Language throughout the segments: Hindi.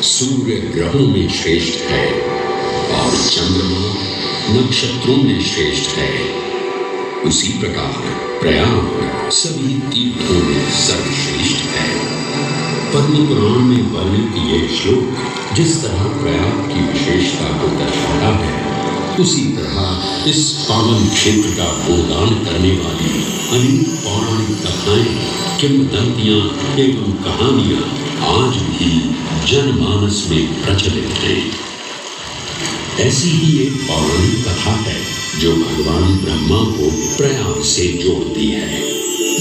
सूर्य ग्रहों में श्रेष्ठ है और चंद्रमा नक्षत्रों में श्रेष्ठ है, उसी प्रकार प्रयाग सभी तीर्थों में सर्वश्रेष्ठ है। पद्म पुराण में वर्णित ये श्लोक जिस तरह प्रयाग की विशेषता को दर्शाता है, उसी तरह इस पावन क्षेत्र का गुणगान करने वाली अनेक पौराणिक कथाएं, किंवदंतियां एवं कहानियां आज भी जनमानस में प्रचलित हैं। ऐसी ही एक पौराणिक कथा है जो भगवान ब्रह्मा को प्रयाग से जोड़ती है।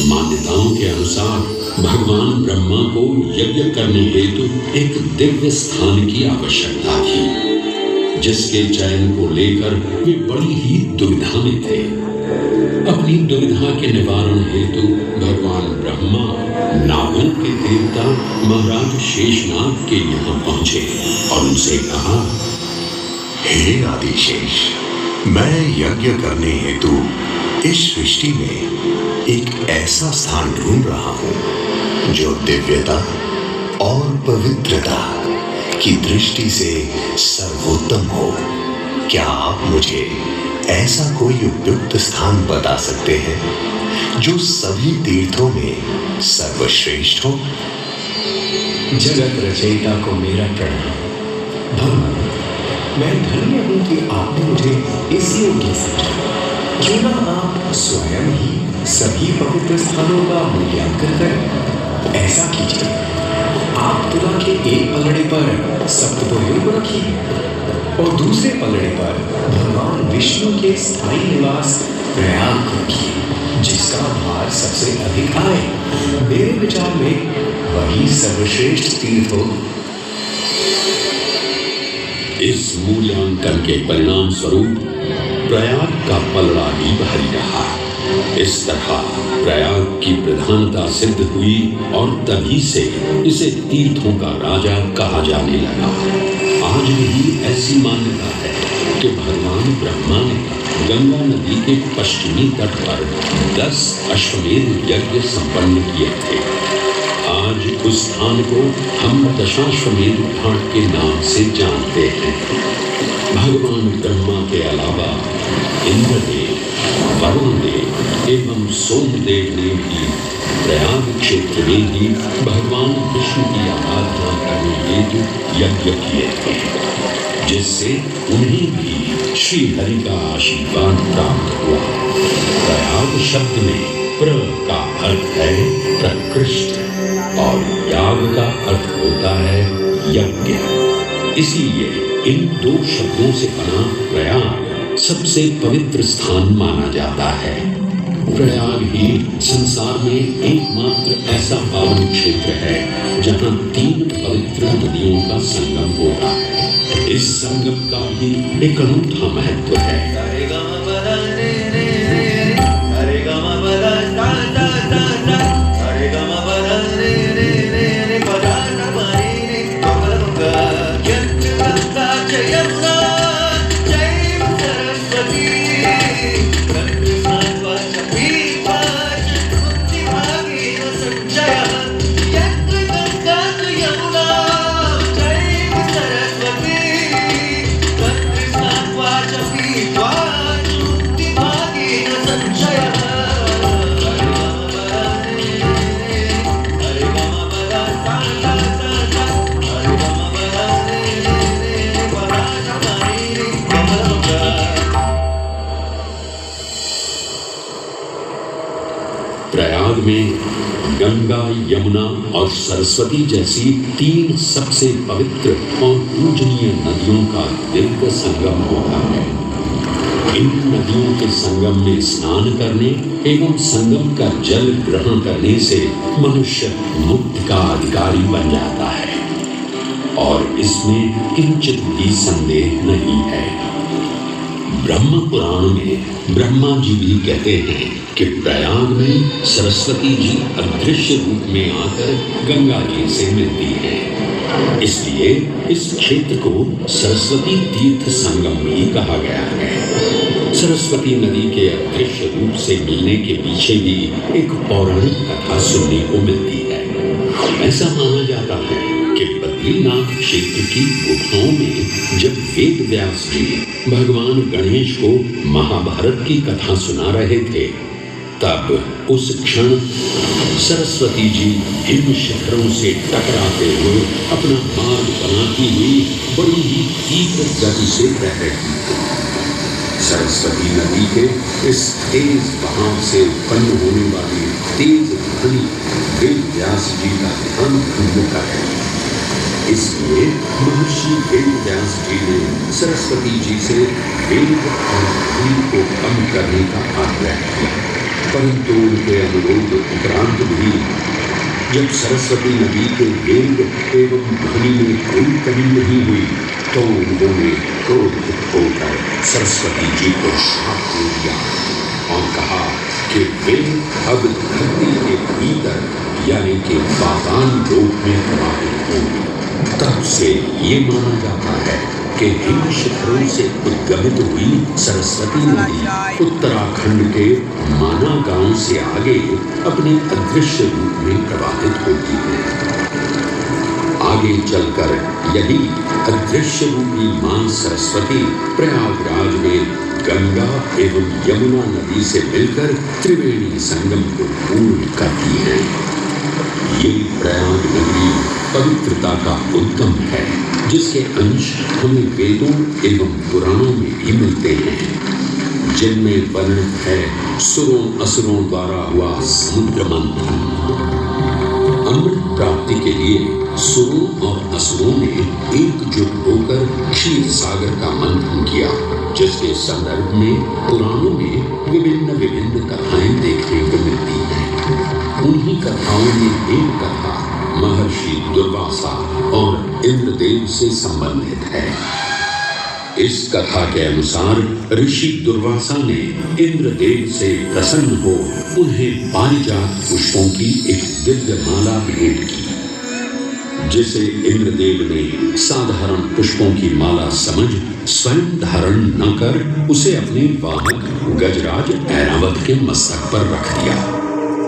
मान्यताओं के अनुसार भगवान ब्रह्मा को यज्ञ करने हेतु एक दिव्य स्थान की आवश्यकता थी, जिसके चयन को लेकर वे बड़ी ही दुविधा में थे। अपनी दुविधा के निवारण हेतु भगवान ब्रह्मा नागों के देवता महाराज शेषनाग के यहाँ पहुंचे और उनसे कहा, हे आदिशेष, मैं यज्ञ करने हेतु इस सृष्टि में एक ऐसा स्थान ढूंढ रहा हूं जो दिव्यता और पवित्रता की दृष्टि से सर्वोत्तम हो। क्या आप मुझे ऐसा कोई उपयुक्त स्थान बता सकते हैं जो सभी तीर्थों में सर्वश्रेष्ठ हो? जगत रचयिता को मेरा प्रणाम। भगवान, मैं धन्य हूं कि आपने मुझे इस योग्य समझा। क्यों ना आप स्वयं ही सभी पवित्र स्थानों का मूल्यांकन करें। ऐसा कीजिए, आप तुला के एक पलड़े पर सप्तपुरियों को रखिए और दूसरे पलड़े पर भगवान विष्णु के स्थायी निवास प्रयाग को रखिए, जिसका भार सबसे अधिक आए। मेरे विचार में वही सर्वश्रेष्ठ तीर्थ हो। इस मूल्यांकन के परिणाम स्वरूप प्रयाग का पलड़ा ही भारी रहा। इस तरह प्रयाग की प्रधानता सिद्ध हुई और तभी से इसे तीर्थों का राजा कहा जाने लगा। आज भी ऐसी मान्यता है कि भगवान ब्रह्मा ने गंगा नदी के पश्चिमी तट पर 10 अश्वमेध यज्ञ संपन्न किए थे। आज उस स्थान को हम दशाश्वमेध घाट के नाम से जानते हैं। भगवान ब्रह्मा के अलावा इंद्रदेव, वरुण देव एवं सोमदेव ने भी प्रयाग क्षेत्र में ही भगवान विष्णु की आराधना करने हेतु यज्ञ किए थे, जिससे उन्हें भी श्री हरि का आशीर्वाद प्राप्त हुआ। प्रयाग शब्द में प्र का अर्थ है प्रकृष्ट और याग का अर्थ होता है यज्ञ। इसीलिए इन दो शब्दों से बना प्रयाग सबसे पवित्र स्थान माना जाता है। प्रयाग ही संसार में एकमात्र ऐसा पावन क्षेत्र है जहाँ 3 पवित्र नदियों का संगम होता है। इस संगम का भी एक अनूठा महत्व है। प्रयाग में गंगा, यमुना और सरस्वती जैसी 3 सबसे पवित्र और पूजनीय नदियों का दिव्य संगम होता है। इन नदियों के संगम में स्नान करने एवं संगम का जल ग्रहण करने से मनुष्य मुक्ति का अधिकारी बन जाता है और इसमें किंचित भी संदेह नहीं है। ब्रह्म पुराण में ब्रह्मा जी भी कहते हैं कि प्रयाग में सरस्वती जी अदृश्य रूप में आकर गंगा जी से मिलती हैं। इसलिए इस क्षेत्र को सरस्वती तीर्थ संगम भी कहा गया है। सरस्वती नदी के अदृश्य रूप से मिलने के पीछे भी एक पौराणिक कथा सुनने को मिलती है। ऐसा माना जाता है कि बद्रीनाथ क्षेत्र की गुफाओं में जब वेद व्यास जी भगवान गणेश को महाभारत की कथा सुना रहे थे, तब उस क्षण सरस्वती जी हिम शिखरों से टकराते हुए अपना मार्ग बनाती हुई बड़ी ही तीव्र गति से बह रही थी। सरस्वती नदी के इस तेज बहाव से उत्पन्न होने वाली तेज ध्वनि वेद व्यास जी का ध्यान भंग कर रही। इसलिए महर्षि वेद व्यास जी ने सरस्वती जी से वेग और ध्वनि को कम करने का आग्रह किया, परंतु उनके अनुरोध उपरांत भी जब सरस्वती नदी के वेग एवं ध्वनि में कोई कमी नहीं हुई, तो उन्होंने क्रोधित होकर सरस्वती जी को श्राप दे दिया और कहा कि वे अब धरती के भीतर यानी कि पाताल लोक में प्रवाहित होंगे। तब से ये माना जाता है कि हिम शिखरों से उद्गमित हुई सरस्वती नदी उत्तराखंड के माना गांव से आगे अपने अदृश्य रूप में प्रवाहित होती है। आगे चलकर यही अदृश्य रूपी मां सरस्वती प्रयागराज में गंगा एवं यमुना नदी से मिलकर त्रिवेणी संगम को पूर्ण करती है। ये प्रयाग नगरी पवित्रता का उद्गम है, जिसके अंश हमें वेदों एवं पुराणों में भी मिलते हैं, जिनमें वर्णित है सुरों असुरों द्वारा हुआ समुद्र मंथन। अमृत प्राप्ति के लिए सुरों और असुरों ने एकजुट होकर क्षीर सागर का मंथन किया, जिसके संदर्भ में पुराणों में विभिन्न कथाएं देखने को मिलती हैं। उन्हीं कथाओं में एक कथा महर्षि दुर्वासा और इंद्रदेव से संबंधित है। इस कथा के अनुसार ऋषि दुर्वासा ने इंद्रदेव से प्रसन्न हो उन्हें पारिजात पुष्पों की एक दिव्य माला भेंट की, जिसे इंद्रदेव ने साधारण पुष्पों की माला समझ स्वयं धारण न कर उसे अपने वाहक गजराज ऐरावत के मस्तक पर रख दिया।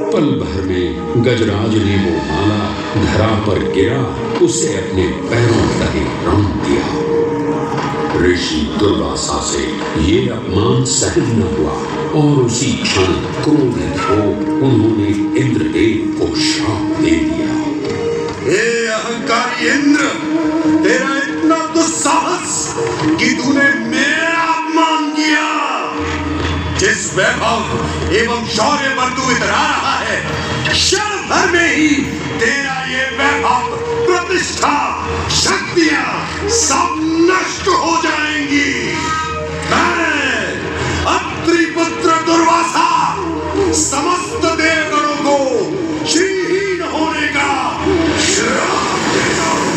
पल भर में गजराज ने वो माला धरा पर गिरा उसे अपने पैरों तले रौंद दिया। ऋषि दुर्वासा से ये अपमान सहन न हुआ और उसी क्षण क्रोधित हो उन्होंने इंद्रदेव को श्राप दे दिया। हे अहंकारी इंद्र, तेरा इतना दुस्साहस कि तूने मेरा अपमान किया। जिस वैभव एवं शौर्य पर तू इतरा रहा है, क्षण भर में ही तेरा ये वैभव, प्रतिष्ठा, शक्तियां सब नष्ट हो जाएंगी। मैं अत्रिपुत्र दुर्वासा समस्त देवगणों को श्रीहीन होने का श्राप देता हूं।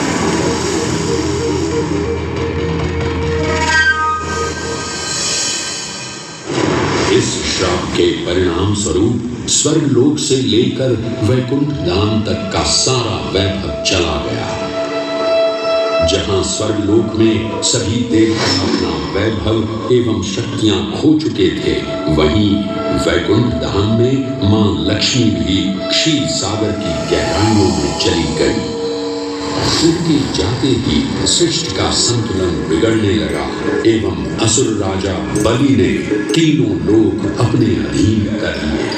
इस श्राप के परिणाम स्वरूप स्वर्गलोक से लेकर वैकुंठ धाम तक का सारा वैभव चला गया। जहां स्वर्गलोक में सभी देवता अपना वैभव एवं शक्तियां खो चुके थे, वहीं वैकुंठ धाम में मां लक्ष्मी भी क्षीर सागर की गहराइयों में चली गई। उनके जाते ही सृष्टि का संतुलन बिगड़ने लगा एवं असुर राजा बलि ने तीनों लोक अपने अधीन कर लिए।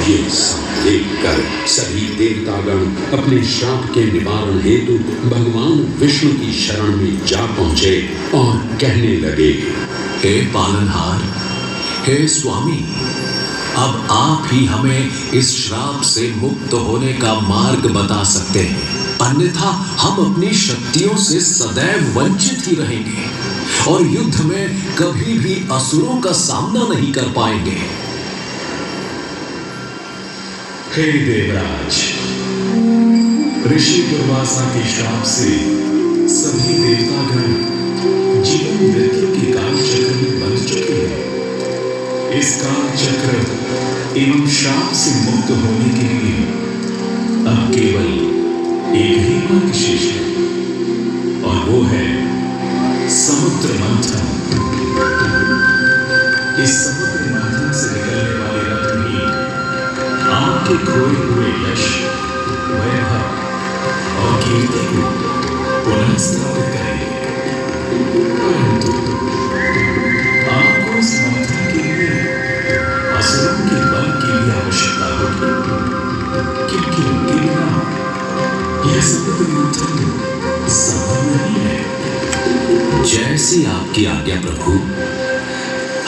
ये सब देखकर सभी देवतागण अपने श्राप के निवारण हेतु भगवान विष्णु की शरण में जा पहुंचे और कहने लगे, हे पालनहार, हे स्वामी, अब आप ही हमें इस श्राप से मुक्त होने का मार्ग बता सकते हैं, अन्यथा हम अपनी शक्तियों से सदैव वंचित ही रहेंगे और युद्ध में कभी भी असुरों का सामना नहीं कर पाएंगे। हे देवराज, ऋषि दुर्वासा के श्राप से सभी देवतागण जीवन मृत्यु के काल चक्र में बंध चुके हैं। इस काल चक्र एवं श्राप से मुक्त होने के लिए अब केवल एक ही मार्ग शेष है और वो है समुद्र मंथन। इस समुद्र मंथन से निकलने वाले रत्न ही आपके खोए हुए यश, वैभव और कीर्ति को पुनः स्थापित करेंगे। परंतु आपको इस मंथन के लिए असुरों के बल की भी आवश्यकता होगी, क्योंकि उनके बिना यह समुद्र मंथन संभव नहीं है। जैसी आपकी आज्ञा प्रभु।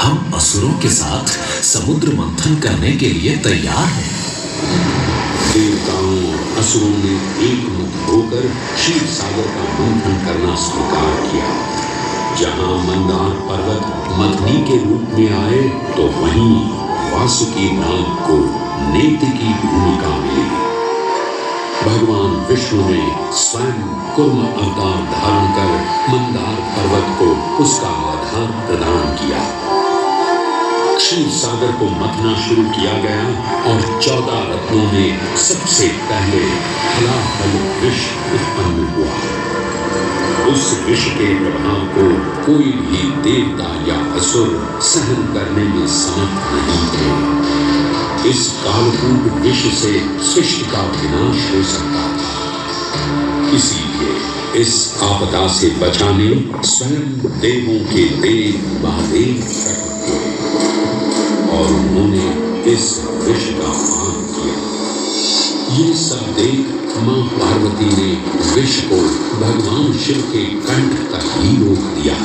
हम असुरों के साथ समुद्र मंथन करने के लिए तैयार हैं। देवताओं और असुरों ने एकमुख होकर क्षीर सागर का मंथन करना स्वीकार किया। जहां मंदार पर्वत मथनी के रूप में आए तो वहीं वासुकी नाग को नेति की भूमिका मिली। भगवान विष्णु ने स्वयं कूर्म अवतार धारण कर मंदार पर्वत को उसका आधार प्रदान किया। क्षीर सागर को मथना शुरू किया गया और 14 रत्नों में सबसे पहले हलाहल विष उत्पन्न हुआ। उस विष के प्रभाव को कोई भी देवता या असुर सहन करने में समर्थ नहीं थे। इस कालकूट विष से सृष्टि का विनाश हो सकता था। इसीलिए इस आपदा से बचाने स्वयं देवों के देव महादेव प्रकट हुए और उन्होंने इस विष का पान किया। ये सब देख मां पार्वती ने विष को भगवान शिव के कंठ तक ही रोक दिया।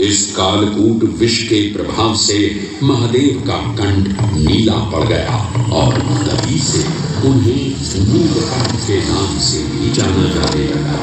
इस कालकूट विष के प्रभाव से महादेव का कंठ नीला पड़ गया और तभी से उन्हें नीलकंठ के नाम से भी जाना जाने लगा।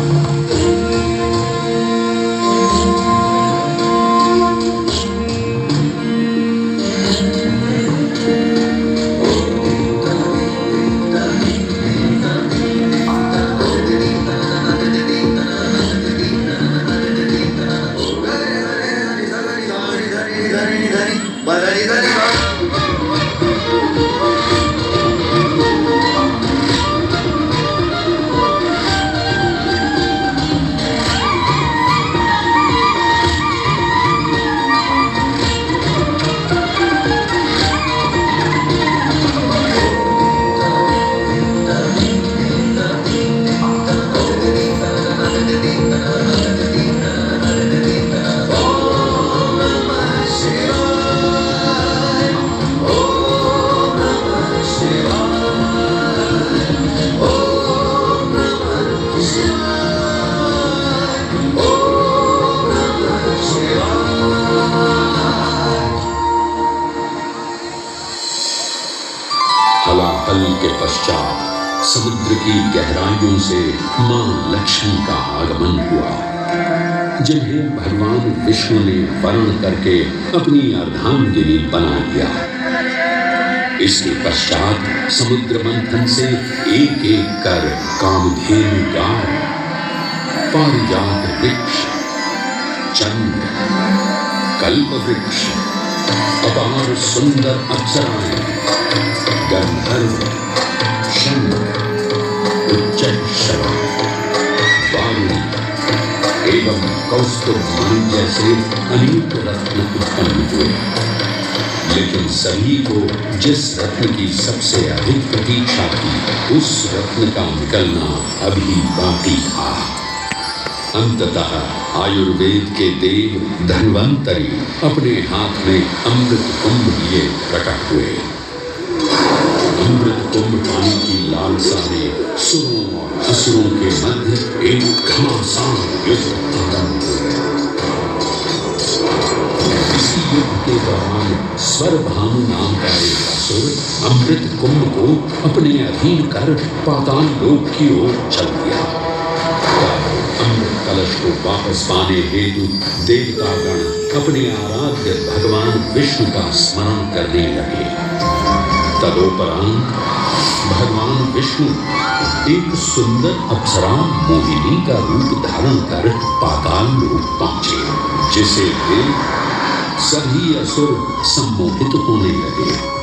हलाहल के पश्चात समुद्र की गहराइयों से मां लक्ष्मी का आगमन हुआ, जिन्हें भगवान विष्णु ने वर्ण करके अपनी अर्धांगिनी बना दिया। इसके पश्चात समुद्र मंथन से एक एक कर कामधेनु गाय, पारिजात वृक्ष, चंद्र, कल्प वृक्ष, अपार सुंदर अप्सराएं, गंधर्व, शंख, उच्चैःश्रवा, वारुणी एवं कौस्तुभ मणि जैसे अनेक रत्न उत्पन्न हुए। लेकिन सभी को जिस रत्न की सबसे अधिक प्रतीक्षा थी, उस रत्न का निकलना अभी बाकी था। अंततः आयुर्वेद के देव धन्वंतरी अपने हाथ में अमृत कुंभ लिए प्रकट हुए। अमृत कुंभ पानी की लालसा ने सुरों और असुरों के मध्य एक घमासान युद्ध आरंभ हो गया। इसी युद्ध के दौरान स्वरभानु नाम का एक असुर अमृत कुंभ को अपने अधीन कर पाताल लोक की ओर चल दिया। अमृत कलश को वापस पाने हेतु देवतागण अपने आराध्य भगवान विष्णु का स्मरण करने लगे। तदोपरांत भगवान विष्णु एक सुंदर अप्सरा मोहिनी का रूप धारण कर पाताल लोक पहुंचे, जिसे देख सभी असुर सम्मोहित होने लगे।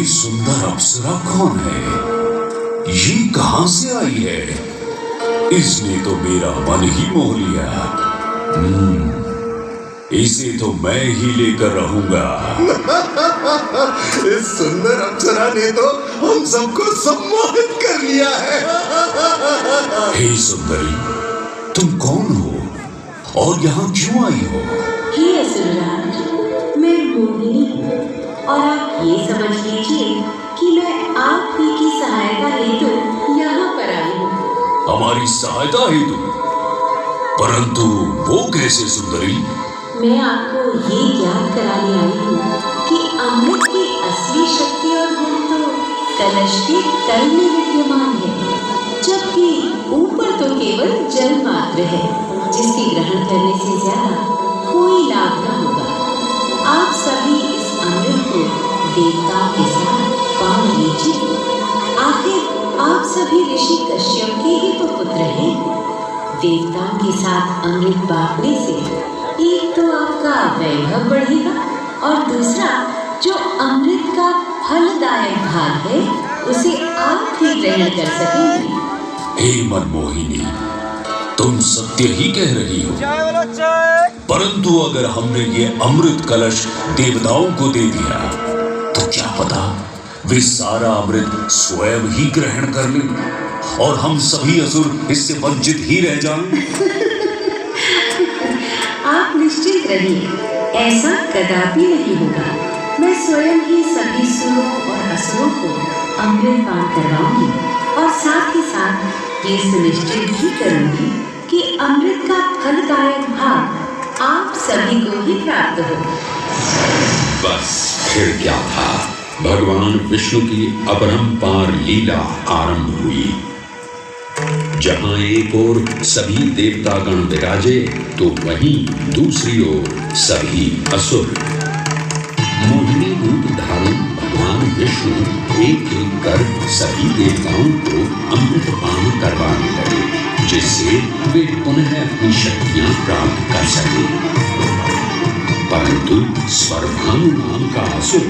ये सुंदर अप्सरा कौन है? ये कहां से आई है? इसने तो मेरा मन ही मोह लिया। इसे तो मैं ही लेकर रहूंगा। इस सुंदर अप्सरा ने तो हम सबको सम्मोहित कर लिया है। हे सुंदरी, तुम कौन हो और यहाँ क्यों आई हो? हे असुरराज, मैं मोहिनी हूँ और आप ये समझ लीजिए कि मैं आप ही की सहायता हेतु यहाँ पर आई हूँ। हमारी सहायता हेतु? परंतु वो कैसे सुंदरी? मैं आपको ये ज्ञात कराने आई हूँ कि अमृत की असली शक्ति और गुण तो कलश के तल में विद्यमान है, जबकि ऊपर तो केवल जल मात्र है, जिसकी ग्रहण करने से ज्यादा कोई लाभ न होगा। आप सभी इस अमृत को देवताओं के साथ बांट लीजिए। आखिर आप सभी ऋषि कश्यप के ही तो पुत्र हैं। देवताओं के साथ अमृत बांटने से एक तो आपका वैभव बढ़ेगा और दूसरा जो अमृत का फलदायक भाग है उसे आप ही ग्रहण कर सकेंगे। हे मनमोहिनी, तुम सत्य ही कह रही हो। परंतु अगर हमने ये अमृत कलश देवताओं को दे दिया तो क्या पता वे सारा अमृत स्वयं ही ग्रहण कर लें और हम सभी असुर इससे वंचित ही रह जाएं। आप निश्चित रहिए, ऐसा कदापि नहीं होगा। मैं स्वयं ही सभी सुरों और असुरों को अमृत पान करवाऊंगी और साथ ही साथ ये सुनिश्चित भी करूंगी कि अमृत का फलदायक भाग आप सभी को ही प्राप्त हो। बस फिर क्या था, भगवान विष्णु की अपरंपार लीला आरंभ हुई। जहां एक ओर सभी देवतागण विराजे तो वहीं दूसरी ओर सभी असुर। मोहिनी रूप धारण भगवान विष्णु एक एक कर सभी देवताओं को अमृत पान करवाने लगे, जिससे वे पुनः अपनी शक्तियां प्राप्त कर सके। परंतु स्वर्भानु नाम का असुर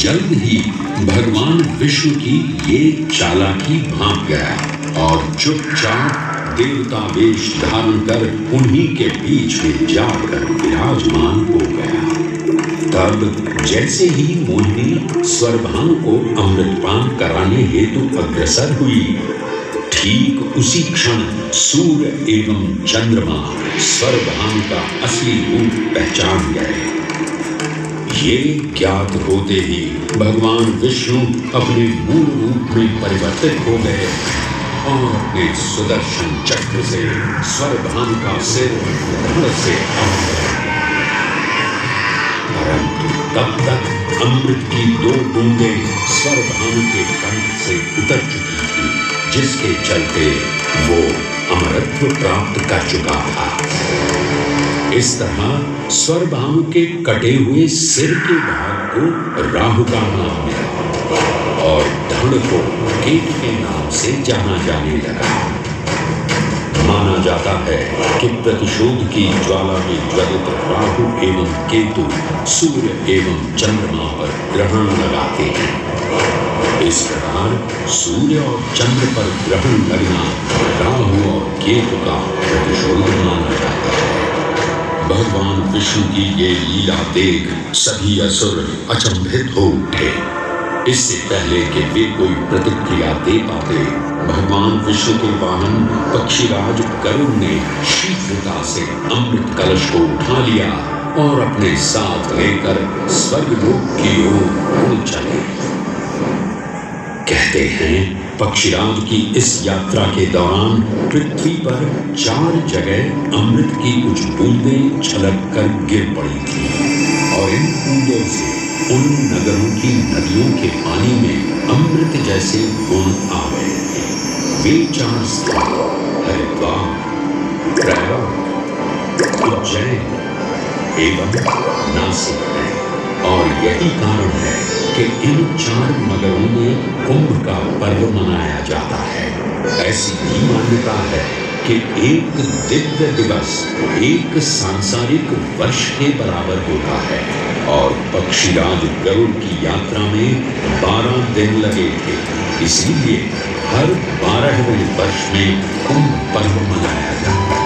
जल्द ही भगवान विष्णु की ये चालाकी भांप गया और चुपचाप देवता वेश धारण कर उन्हीं के बीच में जाकर विराजमान हो गया। तब जैसे ही मोहिनी स्वर्भानु को अमृतपान कराने हेतु अग्रसर हुई, ठीक उसी क्षण सूर्य एवं चंद्रमा स्वर्भानु का असली रूप पहचान गए। ये ज्ञात होते ही भगवान विष्णु अपने मूल रूप में परिवर्तित हो गए और अपने सुदर्शन चक्र से स्वर्भानु का सिर धड़ से परंतु तब तक अमृत की 2 बूंदें स्वर्भानु के कंठ से उतर चुकी थी, जिसके चलते वो अमरत्व प्राप्त कर चुका था। इस तरह स्वर्भानु के कटे हुए सिर के भाग को राहु का नाम मिला और धड़ को केतु के नाम से जाना जाने लगा। माना जाता है कि प्रतिशोध की ज्वाला में ज्वलित राहु एवं केतु सूर्य एवं चंद्रमा पर ग्रहण लगाते हैं। इस प्रकार सूर्य और चंद्र पर ग्रहण लगना राहु और केतु का प्रतिशोध माना जाता है। भगवान विष्णु की ये लीला देख सभी असुर अचंभित हो उठे। इससे पहले कि वे कोई प्रतिक्रिया दे पाते, भगवान विष्णु के वाहन पक्षीराज गरुड़ ने शीघ्रता से अमृत कलश को उठा लिया और अपने साथ लेकर स्वर्गलोक की ओर उड़ चले। कहते हैं पक्षीराज की इस यात्रा के दौरान पृथ्वी पर 4 जगह अमृत की कुछ बूंदें छलक कर गिर पड़ी थी और इन बूंदों से उन नगरों की नदियों के पानी में अमृत जैसे गुण आ गए थे। वे 4 स्थान हरिद्वार, प्रयाग, उज्जैन एवं नासिक है और यही कारण है कि इन 4 नगरों में कुंभ का पर्व मनाया जाता है। ऐसी भी मान्यता है कि एक दिव्य दिवस एक सांसारिक वर्ष के बराबर होता है और पक्षीराज गरुड़ की यात्रा में 12 दिन लगे थे। इसीलिए हर 12वें वर्ष में कुंभ पर्व मनाया जाता है।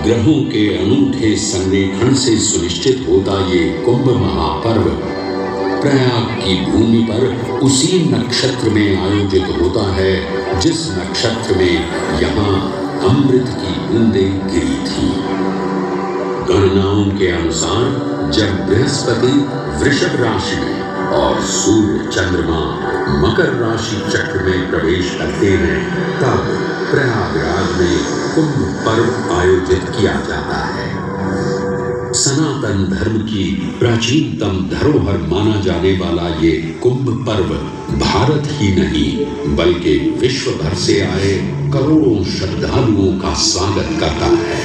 ग्रहों के अनूठे संरेखण से सुनिश्चित होता ये कुंभ महापर्व प्रयाग की भूमि पर उसी नक्षत्र में आयोजित होता है जिस नक्षत्र में यहाँ अमृत की बूंदें गिरी थी। गणनाओं के अनुसार जब बृहस्पति वृषभ राशि में और सूर्य चंद्रमा मकर राशि चक्र में प्रवेश करते हैं तब प्रयागराज में कुंभ पर्व आयोजित किया जाता है। सनातन धर्म की प्राचीनतम धरोहर माना जाने वाला ये कुंभ पर्व भारत ही नहीं बल्कि विश्व भर से आए करोड़ों श्रद्धालुओं का स्वागत करता है।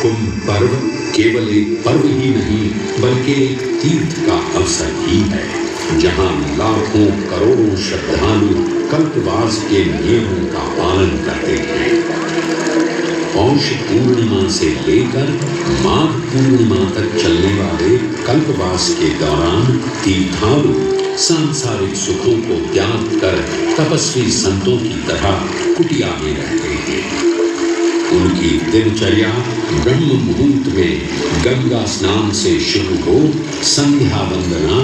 कुंभ पर्व केवल एक पर्व ही नहीं बल्कि एक तीर्थ का अवसर ही है जहां लाखों करोड़ों श्रद्धालु कल्पवास के नियमों का पालन करते हैं। पौष पूर्णिमा से लेकर माघ पूर्णिमा तक चलने वाले कल्पवास के दौरान तीर्थालु सांसारिक सुखों को त्याग कर तपस्वी संतों की तरह कुटिया में रहते हैं। उनकी दिनचर्या ब्रह्म मुहूर्त में गंगा स्नान से शुरू हो संध्या वंदना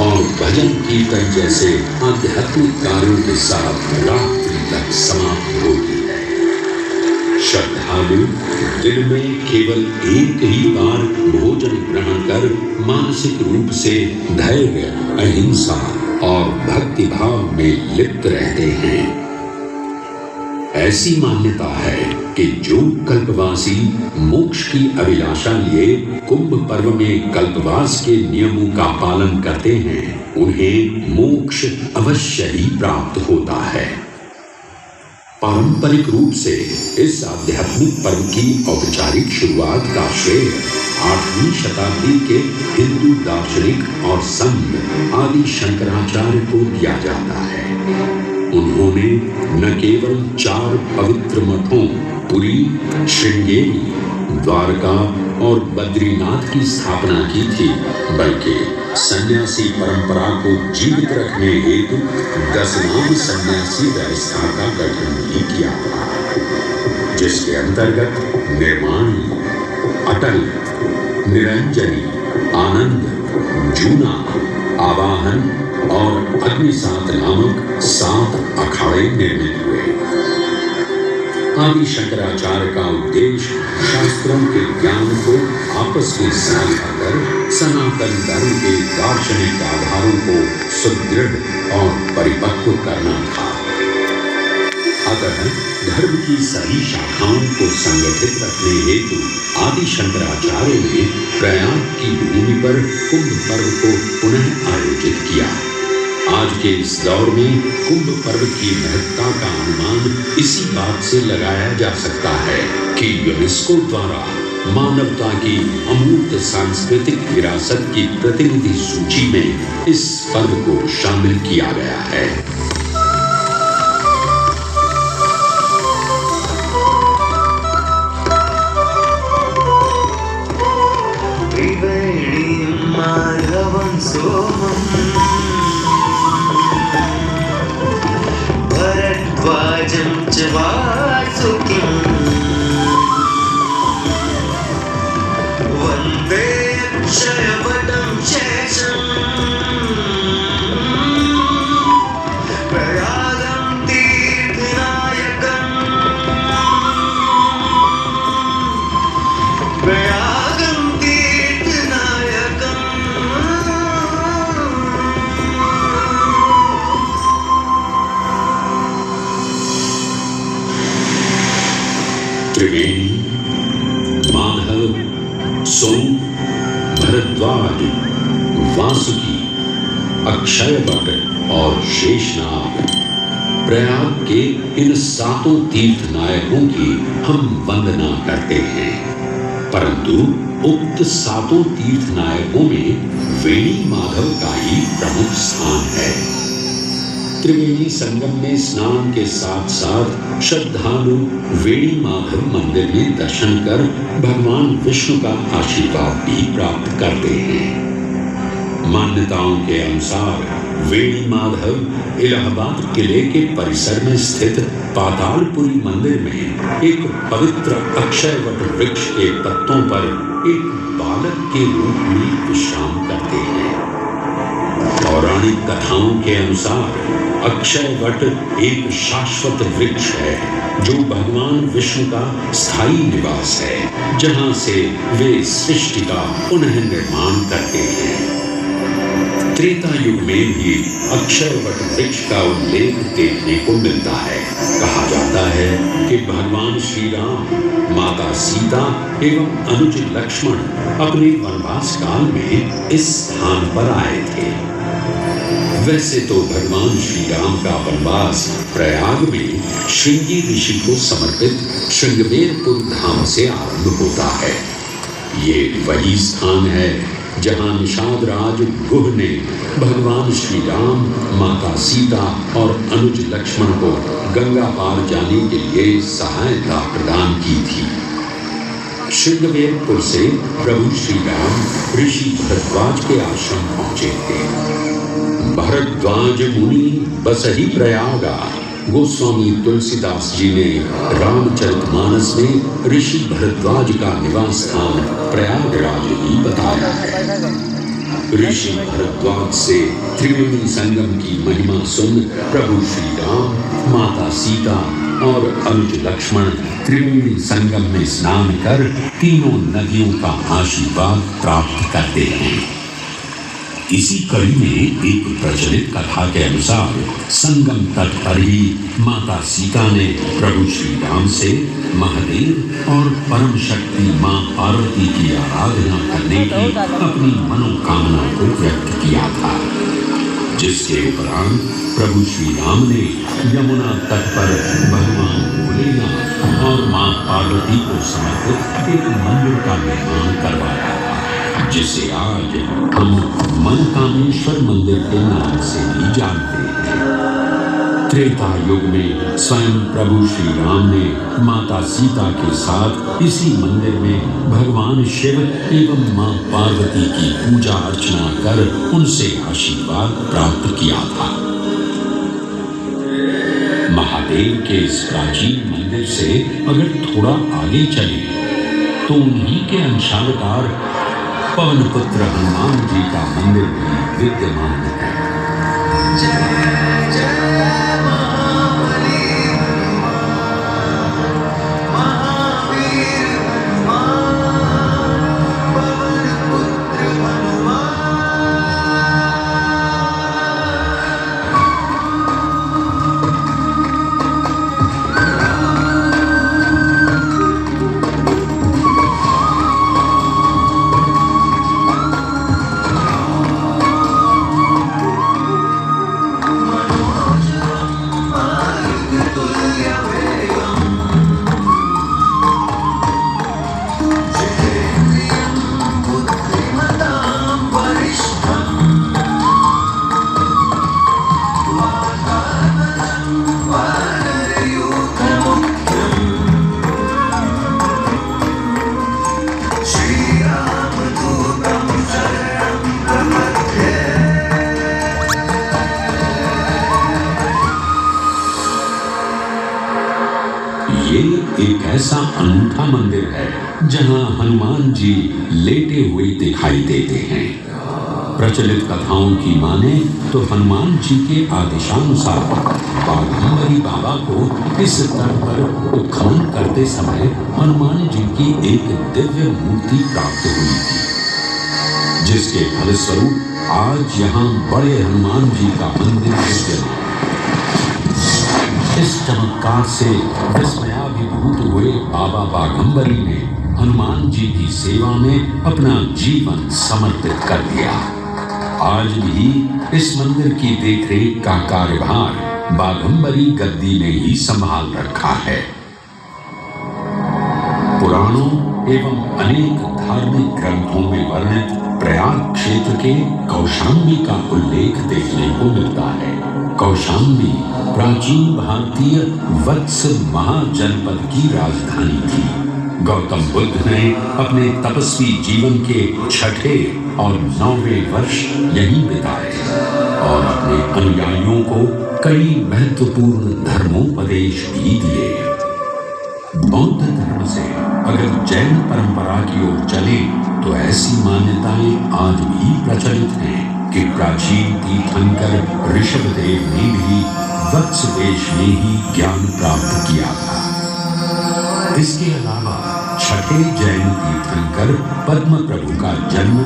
और भजन कीर्तन जैसे आध्यात्मिक कार्यों के साथ रात्रि तक समाप्त होती है। श्रद्धालु दिन में केवल एक ही बार भोजन ग्रहण कर मानसिक रूप से धैर्य अहिंसा और भक्ति भाव में लिप्त रहते हैं। ऐसी मान्यता है कि जो कल्पवासी मोक्ष की अभिलाषा लिए कुंभ पर्व में कल्पवास के नियमों का पालन करते हैं उन्हें मोक्ष अवश्य ही प्राप्त होता है। पारंपरिक रूप से इस आध्यात्मिक पर्व की औपचारिक शुरुआत का श्रेय 8वीं शताब्दी के हिंदू दार्शनिक और संत आदि शंकराचार्य को दिया जाता है। उन्होंने न केवल 4 पवित्र मठों पुरी, श्रृंगेरी, द्वारका और बद्रीनाथ की स्थापना की थी बल्कि सन्यासी परंपरा को जीवित रखने हेतु 10 नाम सन्यासी व्यवस्था का गठन भी किया था। जिसके अंतर्गत निर्माणी, अटल, निरंजनी, आनंद, जूना, आवाहन और अग्निसात नामक 7 अखाड़े निर्मित हुए। आदि शंकराचार्य का उद्देश्य शास्त्रों के ज्ञान को आपस में साझा कर सनातन धर्म के दार्शनिक आधारों को सुदृढ़ और परिपक्व करना था। अतः धर्म की सभी शाखाओं को संगठित रखने हेतु आदि शंकराचार्य ने प्रयाग की भूमि पर कुंभ पर्व को पुनः आयोजित किया। आज के इस दौर में कुंभ पर्व की महत्ता का अनुमान इसी बात से लगाया जा सकता है कि यूनेस्को द्वारा मानवता की अमूर्त सांस्कृतिक विरासत की प्रतिनिधि सूची में इस पर्व को शामिल किया गया है। भरद्वाजं च वासुकिं वन्दे अक्षयवटं शेषम् प्रयागं तीर्थनायकम् त्रिवेणी, माधव, सोम, भरद्वाज, वासुकी, अक्षयवट और शेषनाग, प्रयाग के इन 7 तीर्थ नायकों की हम वंदना करते हैं। परंतु उक्त 7 तीर्थ नायकों में वेणी माधव का ही प्रमुख स्थान है। त्रिवेणी संगम में स्नान के साथ साथ श्रद्धालु वेणी माधव मंदिर में दर्शन कर भगवान विष्णु का आशीर्वाद भी प्राप्त करते हैं। मान्यताओं के अनुसार वेणी माधव इलाहाबाद किले के परिसर में स्थित पातालपुरी मंदिर में एक पवित्र अक्षयवट वृक्ष के पत्तों पर एक बालक के रूप में विश्राम करते हैं। पौराणिक कथाओं के अनुसार अक्षयवट एक शाश्वत वृक्ष है जो भगवान विष्णु का स्थायी निवास है, जहां से वे सृष्टि का पुनः निर्माण करते हैं। त्रेता युग में भी अक्षयवट वृक्ष का उल्लेख देखने को मिलता है। कहा जाता है कि भगवान श्री राम, माता सीता एवं अनुज लक्ष्मण अपने वनवास काल में इस स्थान पर आए थे। वैसे तो भगवान श्री राम का वनवास प्रयाग में श्रृंगी ऋषि को समर्पित श्रृंगवेरपुर धाम से आरंभ होता है। ये वही स्थान है जहां निषाद राज गुह ने भगवान श्री राम, माता सीता और अनुज लक्ष्मण को गंगा पार जाने के लिए सहायता प्रदान की थी। श्रृंगवेरपुर से प्रभु श्री राम ऋषि भरद्वाज के आश्रम पहुंचे थे। भरद्वाज मुनि बसहि प्रयागा, गोस्वामी तुलसीदास जी ने रामचरितमानस में ऋषि भरद्वाज का निवास स्थान प्रयागराज ही बताया है। ऋषि भरद्वाज से त्रिवेणी संगम की महिमा सुन प्रभु श्री राम, माता सीता और अनुज लक्ष्मण त्रिवेणी संगम में स्नान कर तीनों नदियों का आशीर्वाद प्राप्त करते हैं। इसी कड़ी में एक प्रचलित कथा के अनुसार संगम तट पर ही माता सीता ने प्रभु श्री राम से महादेव और परम शक्ति मां पार्वती की आराधना करने की अपनी मनोकामना को व्यक्त किया था, जिसके उपरांत प्रभु श्री राम ने यमुना तट पर भगवान भोलेनाथ और मां पार्वती को समर्पित एक मंदिर का निर्माण करवाया, जिसे आज हम मनकामेश्वर मंदिर के नाम से भी जानते हैं। त्रेता युग में स्वयं प्रभु श्री राम ने माता सीता के साथ इसी मंदिर में भगवान शिव एवं मां पार्वती की पूजा अर्चना कर उनसे आशीर्वाद प्राप्त किया था। महादेव के इस प्राचीन मंदिर मंदिर से अगर थोड़ा आगे चले तो उन्हीं के अंशावतार पवन पुत्र हनुमान जी का मंदिर भी विद्यमान है। ये एक ऐसा अनूठा मंदिर है जहां हनुमान जी लेटे हुए दिखाई देते हैं। प्रचलित कथाओं की माने तो हनुमान जी के आदेशानुसार बाघंबरी बाबा को इस तट पर उत्खनन करते समय हनुमान जी की एक दिव्य मूर्ति प्राप्त हुई थी, जिसके फलस्वरूप आज यहाँ बड़े हनुमान जी का मंदिर विद्यमान। इस चमत्कार से विस्मयाभिभूत हुए बाबा बाघंबरी ने हनुमान जी की सेवा में अपना जीवन समर्पित कर दिया। आज भी इस मंदिर की देखरेख का कार्यभार बाघंबरी गद्दी ने ही संभाल रखा है। पुराणों एवं अनेक धार्मिक ग्रंथों में वर्णित प्रयाग क्षेत्र के कौशाम्बी का उल्लेख देखने को मिलता है। कौशाम्बी प्राचीन भारतीय वत्स महाजनपद की राजधानी थी। गौतम बुद्ध ने अपने तपस्वी जीवन के 6ठे और 9वें वर्ष यहीं बिताए और अपने अनुयायियों को कई महत्वपूर्ण धर्मोपदेश भी दिए। बौद्ध धर्म से अगर जैन परंपरा की ओर चले तो ऐसी मान्यताएं आज भी प्रचलित हैं कि प्राचीन तीर्थंकर ऋषभदेव ने भी वत्स देश में ही ज्ञान प्राप्त किया था। इसके अलावा 6ठे जैन तीर्थंकर पद्म प्रभु का जन्म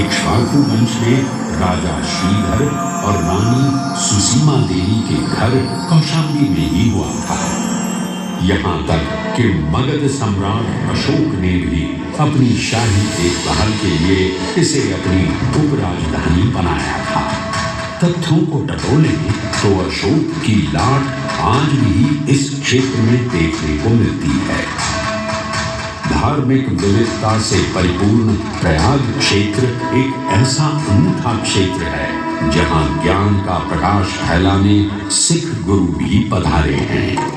इक्ष्वाकु वंश में राजा श्रीधर और रानी सुसीमा देवी के घर कौशाम्बी में ही हुआ था। यहाँ तक कि मगध सम्राट अशोक ने भी अपनी शाही देखभाल के लिए इसे अपनी उपराजधानी बनाया था। तथ्यों को टटोलें तो अशोक की लाट आज भी इस क्षेत्र में देखने को मिलती है। धार्मिक विविधता से परिपूर्ण प्रयाग क्षेत्र एक ऐसा अनूठा क्षेत्र है जहां ज्ञान का प्रकाश फैलाने सिख गुरु भी पधारे हैं।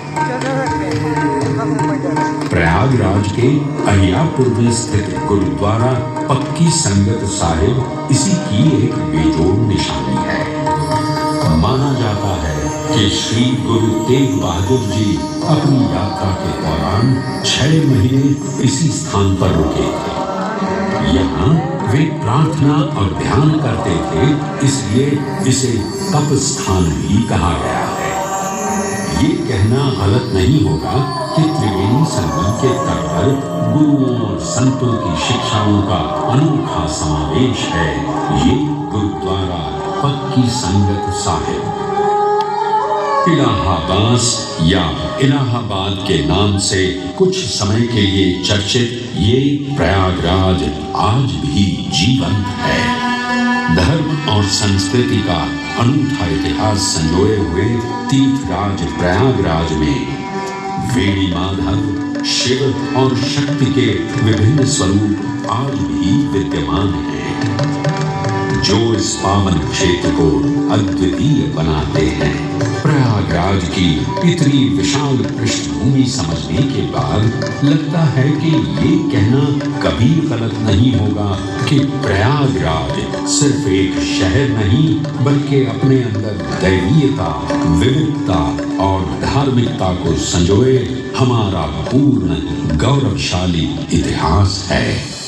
प्रयागराज के अहियापुर में स्थित गुरुद्वारा पक्की संगत साहिब इसी की एक बेजोड़ निशानी है। माना जाता है कि श्री गुरु तेग बहादुर जी अपनी यात्रा के दौरान 6 महीने इसी स्थान पर रुके थे। यहाँ वे प्रार्थना और ध्यान करते थे, इसलिए इसे तप स्थान भी कहा गया है। ये कहना गलत नहीं होगा कि त्रिवेणी संगम के तट पर गुरुओं और संतों की शिक्षाओं का अनोखा समावेश है। ये गुरुद्वारा पक्की संगत साहिब इलाहाबाद या इलाहाबाद के नाम से कुछ समय के लिए चर्चित ये प्रयागराज आज भी जीवंत है। धर्म और संस्कृति का अनूठा इतिहास संजोए हुए तीर्थराज प्रयागराज में वेणी माधव, शिव और शक्ति के विभिन्न स्वरूप आज भी विद्यमान हैं। जो इस पावन क्षेत्र को अद्वितीय बनाते हैं। प्रयागराज की इतनी विशाल पृष्ठभूमि समझने के बाद लगता है कि ये कहना कभी गलत नहीं होगा कि प्रयागराज सिर्फ एक शहर नहीं बल्कि अपने अंदर दैवीयता, विविधता और धार्मिकता को संजोए हमारा पूर्ण गौरवशाली इतिहास है।